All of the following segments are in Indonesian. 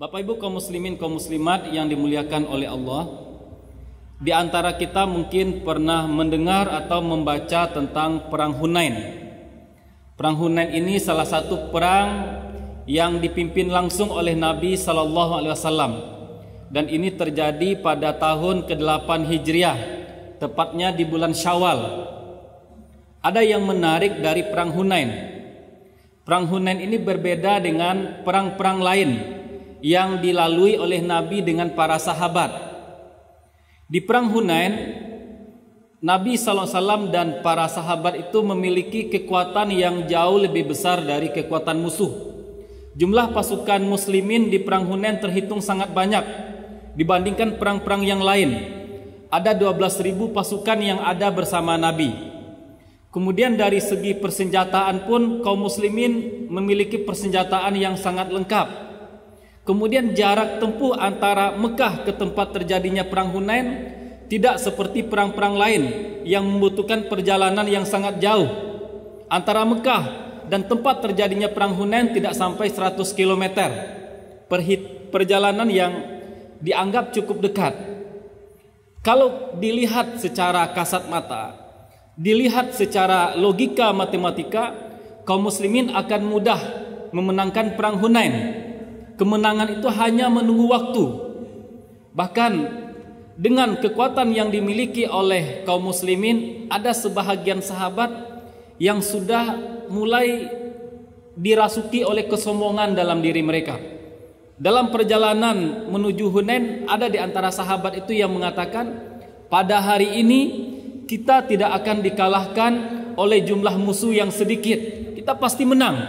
Bapak Ibu kaum muslimin kaum muslimat yang dimuliakan oleh Allah, di antara kita mungkin pernah mendengar atau membaca tentang perang Hunain. Perang Hunain ini salah satu perang yang dipimpin langsung oleh Nabi sallallahu alaihi wasallam, dan ini terjadi pada tahun ke-8 Hijriah, tepatnya di bulan Syawal. Ada yang menarik dari perang Hunain. Perang Hunain ini berbeda dengan perang-perang lain yang dilalui oleh Nabi dengan para sahabat. Di perang Hunain, Nabi SAW dan para sahabat itu memiliki kekuatan yang jauh lebih besar dari kekuatan musuh. Jumlah pasukan muslimin di perang Hunain terhitung sangat banyak dibandingkan perang-perang yang lain. Ada 12.000 pasukan yang ada bersama Nabi. Kemudian dari segi persenjataan pun kaum muslimin memiliki persenjataan yang sangat lengkap. Kemudian jarak tempuh antara Mekah ke tempat terjadinya perang Hunain tidak seperti perang-perang lain yang membutuhkan perjalanan yang sangat jauh. Antara Mekah dan tempat terjadinya perang Hunain tidak sampai 100 km. Perjalanan yang dianggap cukup dekat. Kalau dilihat secara kasat mata, dilihat secara logika matematika, kaum muslimin akan mudah memenangkan perang Hunain. Kemenangan itu hanya menunggu waktu. Bahkan dengan kekuatan yang dimiliki oleh kaum muslimin, ada sebahagian sahabat yang sudah mulai dirasuki oleh kesombongan dalam diri mereka. Dalam perjalanan menuju Hunain, ada di antara sahabat itu yang mengatakan, pada hari ini kita tidak akan dikalahkan oleh jumlah musuh yang sedikit. Kita pasti menang.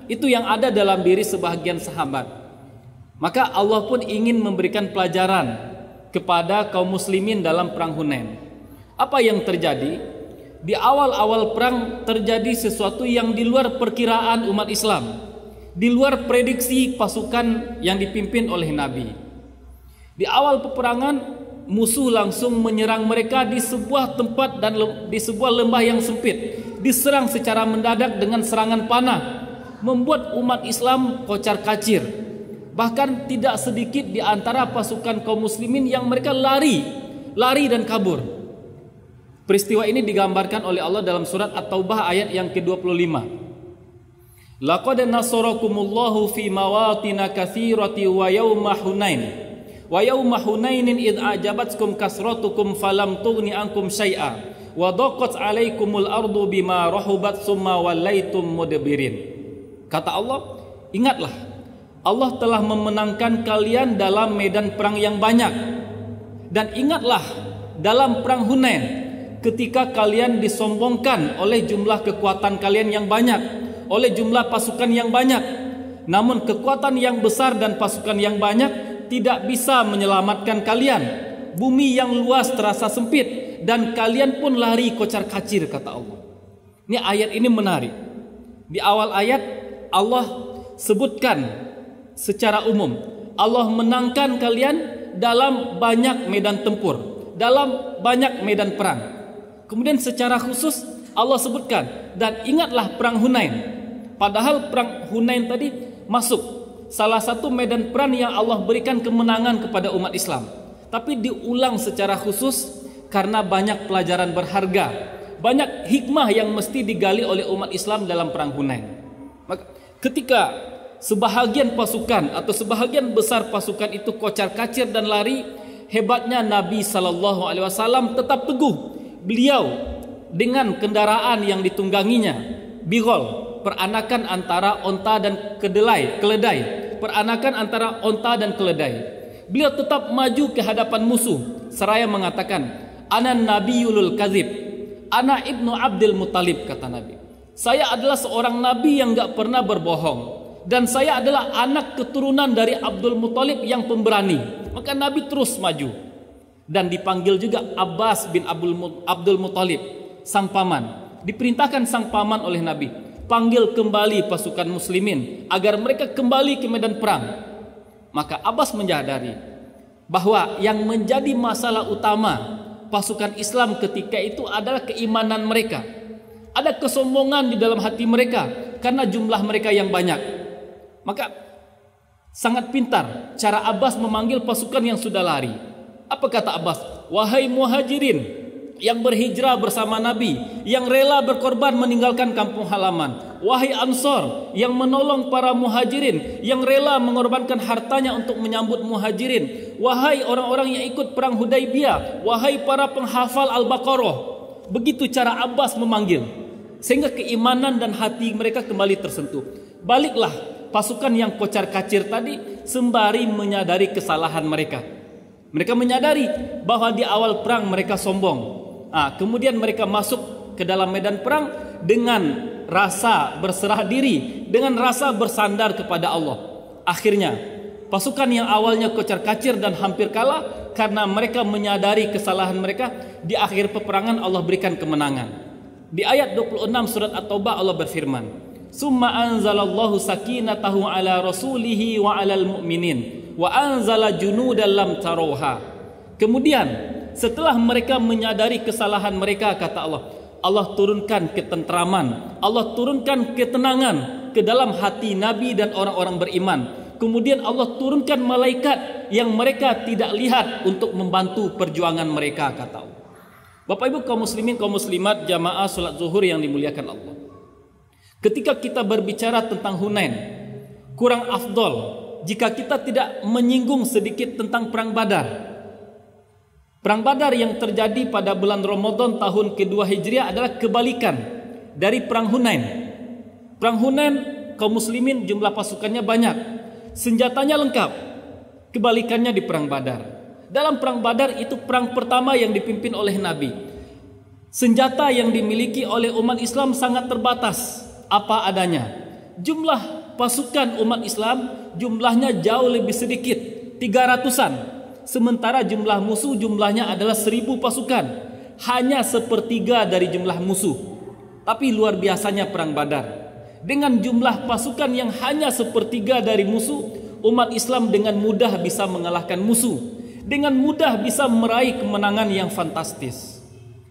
Itu yang ada dalam diri sebahagian sahabat. Maka Allah pun ingin memberikan pelajaran kepada kaum muslimin dalam perang Hunain. Apa yang terjadi? Di awal-awal perang terjadi sesuatu yang di luar perkiraan umat Islam, di luar prediksi pasukan yang dipimpin oleh Nabi. Di awal peperangan, musuh langsung menyerang mereka di sebuah tempat dan di sebuah lembah yang sempit. Diserang secara mendadak dengan serangan panah, membuat umat Islam kocar-kacir. Bahkan tidak sedikit di antara pasukan kaum muslimin yang mereka lari dan kabur. Peristiwa ini digambarkan oleh Allah dalam surat At-Taubah ayat yang ke-25. Laqad nasarakumullahu fi mawatina katsirati wa yauma Hunain. Wa yauma Hunainin id a'jabatkum kasratukum falam tughni ankum syai'a wa daqat 'alaikumul ardu bima rahubat summa wallaitum mudbirin. Kata Allah, ingatlah, Allah telah memenangkan kalian dalam medan perang yang banyak. Dan ingatlah dalam perang Hunain, ketika kalian disombongkan oleh jumlah kekuatan kalian yang banyak, oleh jumlah pasukan yang banyak. Namun kekuatan yang besar dan pasukan yang banyak tidak bisa menyelamatkan kalian. Bumi yang luas terasa sempit dan kalian pun lari kocar-kacir, kata Allah. Ini ayat ini menarik. Di awal ayat Allah sebutkan secara umum, Allah menangkan kalian dalam banyak medan tempur, dalam banyak medan perang. Kemudian secara khusus Allah sebutkan, dan ingatlah perang Hunain. Padahal perang Hunain tadi masuk salah satu medan perang yang Allah berikan kemenangan kepada umat Islam. Tapi diulang secara khusus karena banyak pelajaran berharga, banyak hikmah yang mesti digali oleh umat Islam dalam perang Hunain. Maka ketika sebahagian pasukan atau sebahagian besar pasukan itu kocar-kacir dan lari, hebatnya Nabi SAW tetap teguh. Beliau dengan kendaraan yang ditungganginya, bigol, peranakan antara onta dan keledai, peranakan antara onta dan keledai. Beliau tetap maju ke hadapan musuh seraya mengatakan, ana nabiyul kadzib, ana ibnu Abdul Muttalib, kata Nabi. Saya adalah seorang nabi yang gak pernah berbohong, dan saya adalah anak keturunan dari Abdul Muttalib yang pemberani. Maka Nabi terus maju. Dan dipanggil juga Abbas bin Abdul Muttalib, sang paman. Diperintahkan sang paman oleh Nabi, panggil kembali pasukan muslimin agar mereka kembali ke medan perang. Maka Abbas menyadari bahwa yang menjadi masalah utama pasukan Islam ketika itu adalah keimanan mereka. Ada kesombongan di dalam hati mereka karena jumlah mereka yang banyak. Maka Sangat pintar cara Abbas memanggil pasukan yang sudah lari. Apa kata Abbas? Wahai muhajirin yang berhijrah bersama Nabi, yang rela berkorban meninggalkan kampung halaman. Wahai Ansor yang menolong para muhajirin, yang rela mengorbankan hartanya untuk menyambut muhajirin. Wahai orang-orang yang ikut perang Hudaibiyah, wahai para penghafal Al-Baqarah. Begitu cara Abbas memanggil, sehingga keimanan dan hati mereka kembali tersentuh. Baliklah pasukan yang kocar-kacir tadi sembari menyadari kesalahan mereka. Mereka menyadari bahwa di awal perang mereka sombong. Kemudian mereka masuk ke dalam medan perang dengan rasa berserah diri, dengan rasa bersandar kepada Allah. Akhirnya pasukan yang awalnya kocar-kacir dan hampir kalah, karena mereka menyadari kesalahan mereka, di akhir peperangan Allah berikan kemenangan. Di ayat 26 surat At-Taubah Allah berfirman, Summa anzalallahu sakinatahu ala rasulihi wa alal mu'minin wa anzala junudan lam tarawha. Kemudian setelah mereka menyadari kesalahan mereka, kata Allah, Allah turunkan ketentraman, Allah turunkan ketenangan ke dalam hati Nabi dan orang-orang beriman. Kemudian Allah turunkan malaikat yang mereka tidak lihat untuk membantu perjuangan mereka, kata Allah. Bapak Ibu kaum muslimin kaum muslimat jamaah salat zuhur yang dimuliakan Allah. Ketika kita berbicara tentang Hunain, kurang afdol jika kita tidak menyinggung sedikit tentang perang Badar. Perang Badar yang terjadi pada bulan Ramadan tahun kedua Hijriah adalah kebalikan dari perang Hunain. Perang Hunain kaum muslimin jumlah pasukannya banyak, senjatanya lengkap. Kebalikannya di perang Badar. Dalam perang Badar itu perang pertama yang dipimpin oleh Nabi. Senjata yang dimiliki oleh umat Islam sangat terbatas, apa adanya. Jumlah pasukan umat Islam jumlahnya jauh lebih sedikit, 300-an. Sementara jumlah musuh jumlahnya adalah 1000 pasukan, hanya sepertiga dari jumlah musuh. Tapi luar biasanya perang Badar. Dengan jumlah pasukan yang hanya sepertiga dari musuh, umat Islam dengan mudah bisa mengalahkan musuh, dengan mudah bisa meraih kemenangan yang fantastis.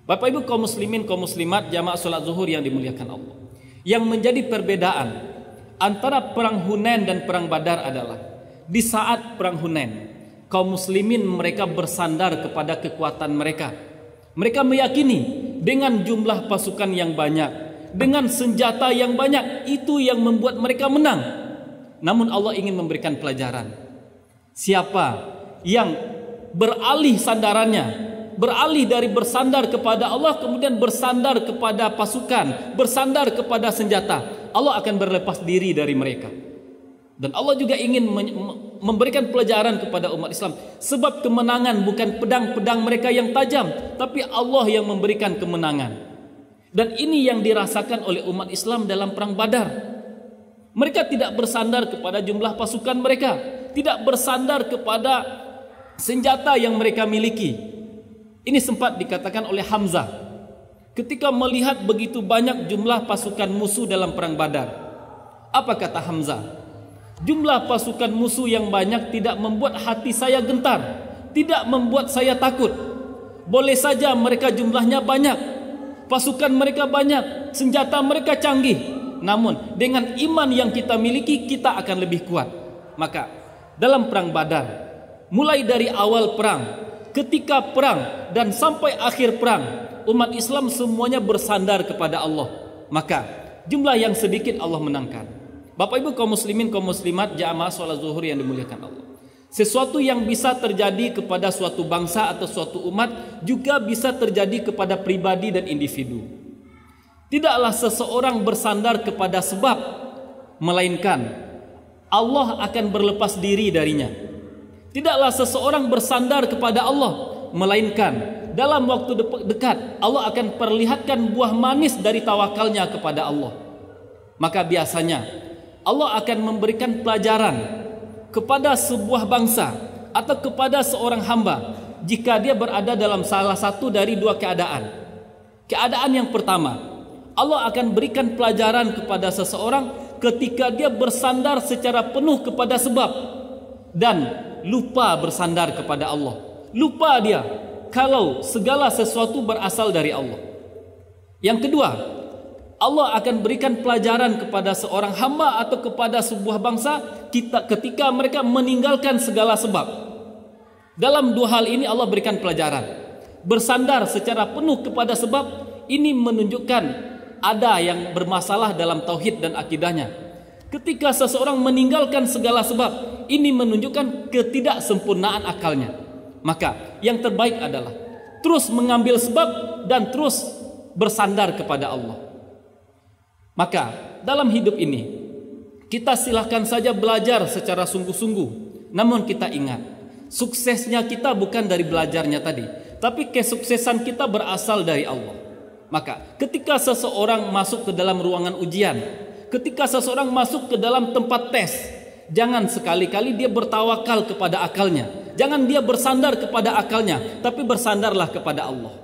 Bapak Ibu kaum muslimin kaum muslimat jamaah salat zuhur yang dimuliakan Allah. Yang menjadi perbedaan antara perang Hunain dan perang Badar adalah di saat perang Hunain, kaum muslimin mereka bersandar kepada kekuatan mereka. Mereka meyakini dengan jumlah pasukan yang banyak, dengan senjata yang banyak, itu yang membuat mereka menang. Namun Allah ingin memberikan pelajaran. Siapa yang beralih sandarannya, beralih dari bersandar kepada Allah kemudian bersandar kepada pasukan, bersandar kepada senjata, Allah akan berlepas diri dari mereka. Dan Allah juga ingin memberikan pelajaran kepada umat Islam, sebab kemenangan bukan pedang-pedang mereka yang tajam, tapi Allah yang memberikan kemenangan. Dan ini yang dirasakan oleh umat Islam dalam perang Badar. Mereka tidak bersandar kepada jumlah pasukan mereka, tidak bersandar kepada senjata yang mereka miliki. Ini sempat dikatakan oleh Hamzah ketika melihat begitu banyak jumlah pasukan musuh dalam perang Badar. Apa kata Hamzah? Jumlah pasukan musuh yang banyak tidak membuat hati saya gentar, tidak membuat saya takut. Boleh saja mereka jumlahnya banyak, pasukan mereka banyak, senjata mereka canggih, namun dengan iman yang kita miliki kita akan lebih kuat. Maka dalam perang Badar, mulai dari awal perang, ketika perang dan sampai akhir perang, umat Islam semuanya bersandar kepada Allah. Maka jumlah yang sedikit Allah menangkan. Bapak Ibu kaum muslimin kaum muslimat jamaah salat zuhur yang dimuliakan Allah. Sesuatu yang bisa terjadi kepada suatu bangsa atau suatu umat juga bisa terjadi kepada pribadi dan individu. Tidaklah seseorang bersandar kepada sebab, melainkan Allah akan berlepas diri darinya. Tidaklah seseorang bersandar kepada Allah, melainkan dalam waktu dekat Allah akan perlihatkan buah manis dari tawakalnya kepada Allah. Maka biasanya Allah akan memberikan pelajaran kepada sebuah bangsa atau kepada seorang hamba jika dia berada dalam salah satu dari dua keadaan. Keadaan yang pertama, Allah akan berikan pelajaran kepada seseorang ketika dia bersandar secara penuh kepada sebab dan lupa bersandar kepada Allah. Lupa dia kalau segala sesuatu berasal dari Allah. Yang kedua, Allah akan berikan pelajaran kepada seorang hamba atau kepada sebuah bangsa ketika mereka meninggalkan segala sebab. Dalam dua hal ini Allah berikan pelajaran. Bersandar secara penuh kepada sebab ini menunjukkan ada yang bermasalah dalam tauhid dan akidahnya. Ketika seseorang meninggalkan segala sebab, ini menunjukkan ketidaksempurnaan akalnya. Maka yang terbaik adalah terus mengambil sebab dan terus bersandar kepada Allah. Maka dalam hidup ini kita silahkan saja belajar secara sungguh-sungguh. Namun kita ingat, suksesnya kita bukan dari belajarnya tadi, tapi kesuksesan kita berasal dari Allah. Maka ketika seseorang masuk ke dalam ruangan ujian, ketika seseorang masuk ke dalam tempat tes, jangan sekali-kali dia bertawakal kepada akalnya. Jangan dia bersandar kepada akalnya, tapi bersandarlah kepada Allah.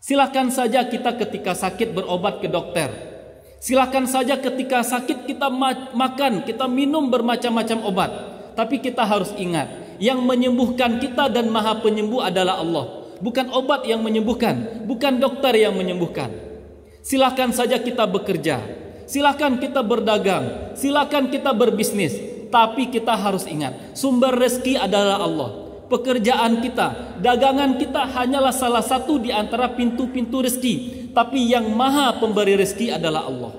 Silakan saja kita ketika sakit berobat ke dokter. Silakan saja ketika sakit kita makan, kita minum bermacam-macam obat. Tapi kita harus ingat, yang menyembuhkan kita dan Maha Penyembuh adalah Allah. Bukan obat yang menyembuhkan, bukan dokter yang menyembuhkan. Silakan saja kita bekerja, silakan kita berdagang, silakan kita berbisnis. Tapi kita harus ingat, sumber rezeki adalah Allah. Pekerjaan kita, dagangan kita hanyalah salah satu di antara pintu-pintu rezeki. Tapi yang maha pemberi rezeki adalah Allah.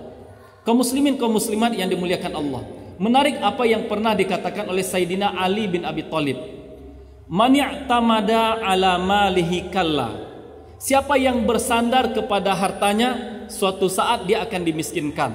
Kaum muslimin, kaum muslimat yang dimuliakan Allah. Menarik apa yang pernah dikatakan oleh Sayyidina Ali bin Abi Thalib. Man i'tamada ala malihi kalla. Siapa yang bersandar kepada hartanya, suatu saat dia akan dimiskinkan.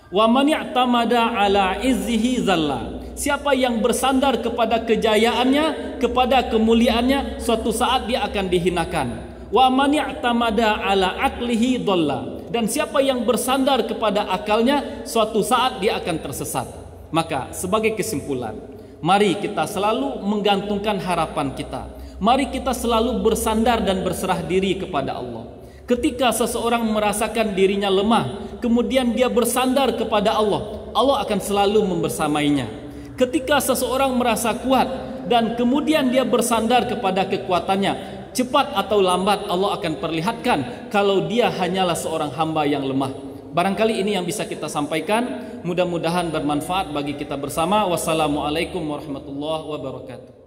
Wa man i'tamada ala izzihi zalla. Siapa yang bersandar kepada kejayaannya, kepada kemuliaannya, suatu saat dia akan dihinakan. Wa man i'tamada ala aqlihi dhalla. Dan siapa yang bersandar kepada akalnya, suatu saat dia akan tersesat. Maka sebagai kesimpulan, mari kita selalu menggantungkan harapan kita. Mari kita selalu bersandar dan berserah diri kepada Allah. Ketika seseorang merasakan dirinya lemah, kemudian dia bersandar kepada Allah, Allah akan selalu membersamainya. Ketika seseorang merasa kuat dan kemudian dia bersandar kepada kekuatannya, cepat atau lambat Allah akan perlihatkan kalau dia hanyalah seorang hamba yang lemah. Barangkali ini yang bisa kita sampaikan. Mudah-mudahan bermanfaat bagi kita bersama. Wassalamualaikum warahmatullahi wabarakatuh.